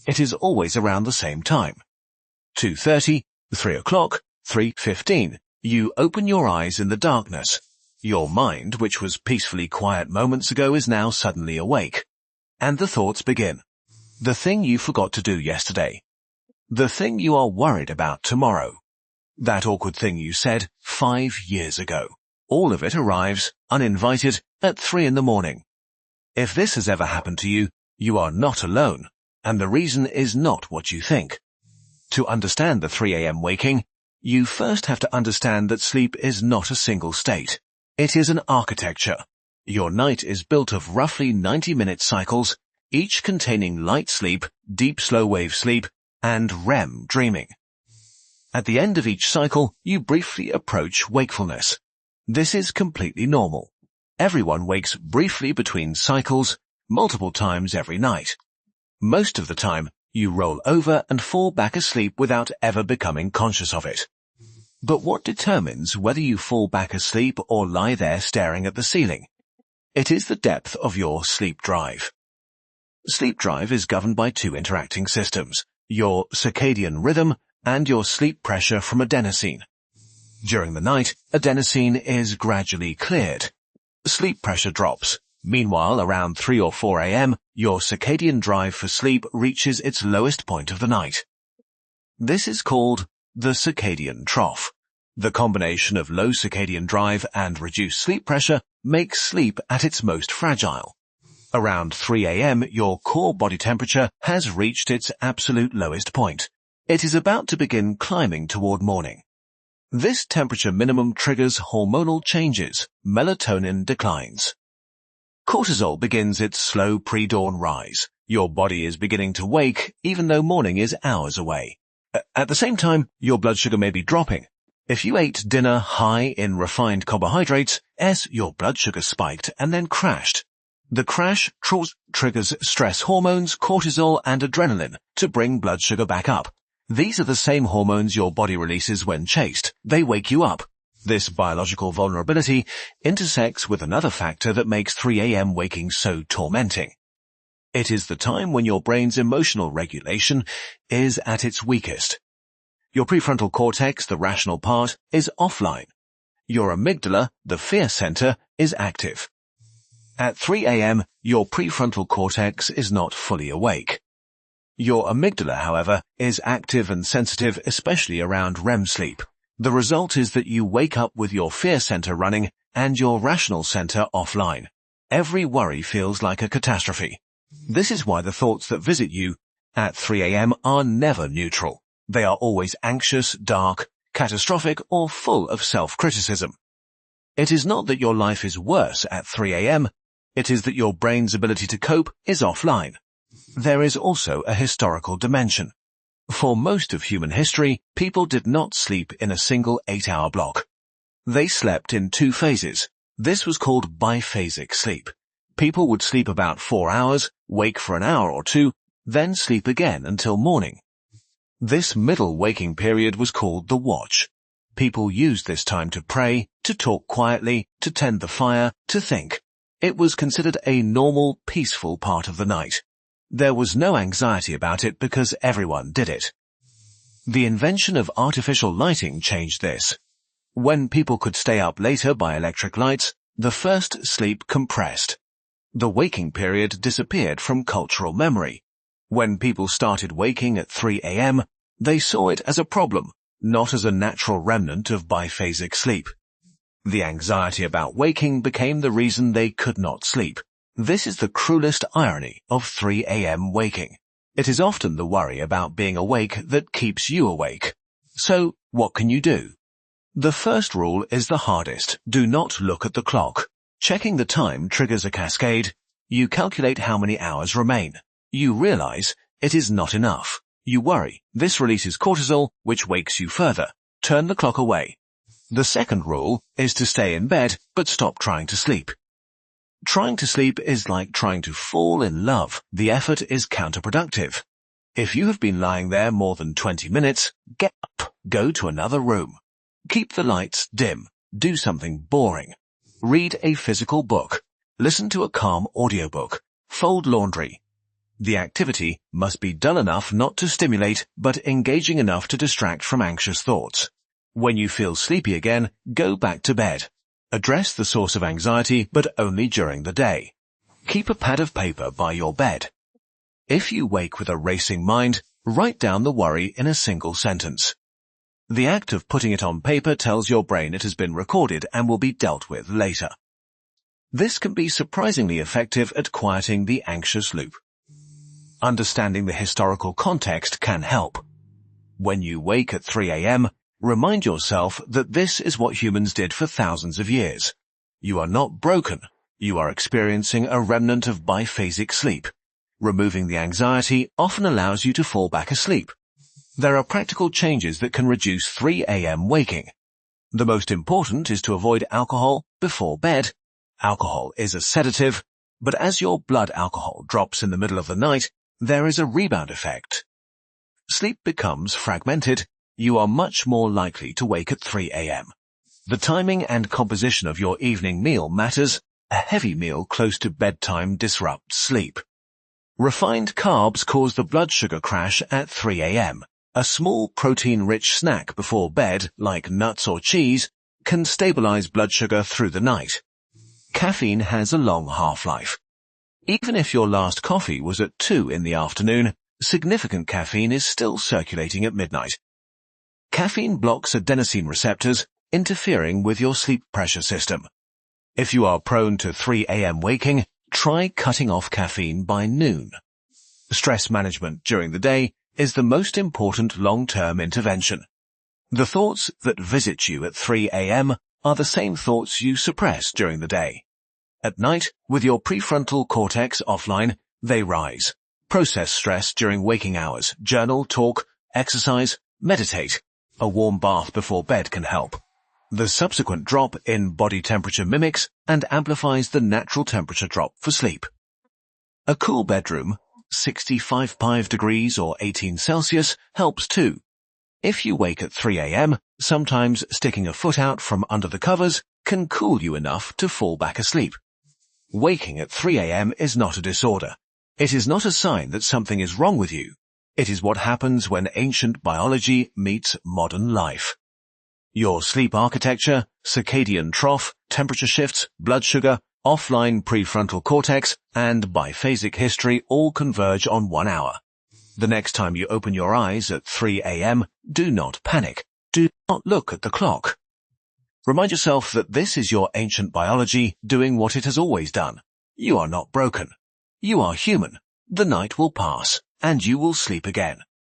It is always around the same time. 2:30, 3 o'clock, 3:15. You open your eyes in the darkness. Your mind, which was peacefully quiet moments ago, is now suddenly awake. And the thoughts begin. The thing you forgot to do yesterday. The thing you are worried about tomorrow. That awkward thing you said 5 years ago. All of it arrives, uninvited, at 3 in the morning. If this has ever happened to you, you are not alone, and the reason is not what you think. To understand the 3 a.m. waking, you first have to understand that sleep is not a single state. It is an architecture. Your night is built of roughly 90-minute cycles, each containing light sleep, deep slow-wave sleep, and REM dreaming. At the end of each cycle, you briefly approach wakefulness. This is completely normal. Everyone wakes briefly between cycles, multiple times every night. Most of the time, you roll over and fall back asleep without ever becoming conscious of it. But what determines whether you fall back asleep or lie there staring at the ceiling? It is the depth of your sleep drive. Sleep drive is governed by two interacting systems, your circadian rhythm and your sleep pressure from adenosine. During the night, adenosine is gradually cleared. Sleep pressure drops. Meanwhile, around 3 or 4 a.m., your circadian drive for sleep reaches its lowest point of the night. This is called the circadian trough. The combination of low circadian drive and reduced sleep pressure makes sleep at its most fragile. Around 3 a.m., your core body temperature has reached its absolute lowest point. It is about to begin climbing toward morning. This temperature minimum triggers hormonal changes. Melatonin declines. Cortisol begins its slow pre-dawn rise. Your body is beginning to wake, even though morning is hours away. At the same time, your blood sugar may be dropping. If you ate dinner high in refined carbohydrates, your blood sugar spiked and then crashed. The crash triggers stress hormones, cortisol, and adrenaline to bring blood sugar back up. These are the same hormones your body releases when chased. They wake you up. This biological vulnerability intersects with another factor that makes 3 a.m. waking so tormenting. It is the time when your brain's emotional regulation is at its weakest. Your prefrontal cortex, the rational part, is offline. Your amygdala, the fear center, is active. At 3 a.m., your prefrontal cortex is not fully awake. Your amygdala, however, is active and sensitive, especially around REM sleep. The result is that you wake up with your fear center running and your rational center offline. Every worry feels like a catastrophe. This is why the thoughts that visit you at 3 a.m. are never neutral. They are always anxious, dark, catastrophic, or full of self-criticism. It is not that your life is worse at 3 a.m., it is that your brain's ability to cope is offline. There is also a historical dimension. For most of human history, people did not sleep in a single 8-hour block. They slept in 2 phases. This was called biphasic sleep. People would sleep about 4 hours, wake for an hour or 2, then sleep again until morning. This middle waking period was called the watch. People used this time to pray, to talk quietly, to tend the fire, to think. It was considered a normal, peaceful part of the night. There was no anxiety about it because everyone did it. The invention of artificial lighting changed this. When people could stay up later by electric lights, the first sleep compressed. The waking period disappeared from cultural memory. When people started waking at 3 a.m., they saw it as a problem, not as a natural remnant of biphasic sleep. The anxiety about waking became the reason they could not sleep. This is the cruelest irony of 3 a.m. waking. It is often the worry about being awake that keeps you awake. So, what can you do? The first rule is the hardest. Do not look at the clock. Checking the time triggers a cascade. You calculate how many hours remain. You realize it is not enough. You worry. This releases cortisol, which wakes you further. Turn the clock away. The second rule is to stay in bed, but stop trying to sleep. Trying to sleep is like trying to fall in love. The effort is counterproductive. If you have been lying there more than 20 minutes, get up, go to another room. Keep the lights dim. Do something boring. Read a physical book. Listen to a calm audiobook. Fold laundry. The activity must be dull enough not to stimulate, but engaging enough to distract from anxious thoughts. When you feel sleepy again, go back to bed. Address the source of anxiety, but only during the day. Keep a pad of paper by your bed. If you wake with a racing mind, write down the worry in a single sentence. The act of putting it on paper tells your brain it has been recorded and will be dealt with later. This can be surprisingly effective at quieting the anxious loop. Understanding the historical context can help. When you wake at 3 a.m., remind yourself that this is what humans did for thousands of years. You are not broken. You are experiencing a remnant of biphasic sleep. Removing the anxiety often allows you to fall back asleep. There are practical changes that can reduce 3 a.m. waking. The most important is to avoid alcohol before bed. Alcohol is a sedative, but as your blood alcohol drops in the middle of the night, there is a rebound effect. Sleep becomes fragmented. You are much more likely to wake at 3 a.m. The timing and composition of your evening meal matters. A heavy meal close to bedtime disrupts sleep. Refined carbs cause the blood sugar crash at 3 a.m. A small protein-rich snack before bed, like nuts or cheese, can stabilize blood sugar through the night. Caffeine has a long half-life. Even if your last coffee was at 2 in the afternoon, significant caffeine is still circulating at midnight. Caffeine blocks adenosine receptors, interfering with your sleep pressure system. If you are prone to 3 a.m. waking, try cutting off caffeine by noon. Stress management during the day is the most important long-term intervention. The thoughts that visit you at 3 a.m. are the same thoughts you suppress during the day. At night, with your prefrontal cortex offline, they rise. Process stress during waking hours, journal, talk, exercise, meditate. A warm bath before bed can help. The subsequent drop in body temperature mimics and amplifies the natural temperature drop for sleep. A cool bedroom, 65 degrees or 18 Celsius, helps too. If you wake at 3 a.m., sometimes sticking a foot out from under the covers can cool you enough to fall back asleep. Waking at 3 a.m. is not a disorder. It is not a sign that something is wrong with you. It is what happens when ancient biology meets modern life. Your sleep architecture, circadian trough, temperature shifts, blood sugar, offline prefrontal cortex, and biphasic history all converge on 1 hour. The next time you open your eyes at 3 a.m., do not panic. Do not look at the clock. Remind yourself that this is your ancient biology doing what it has always done. You are not broken. You are human. The night will pass, and you will sleep again.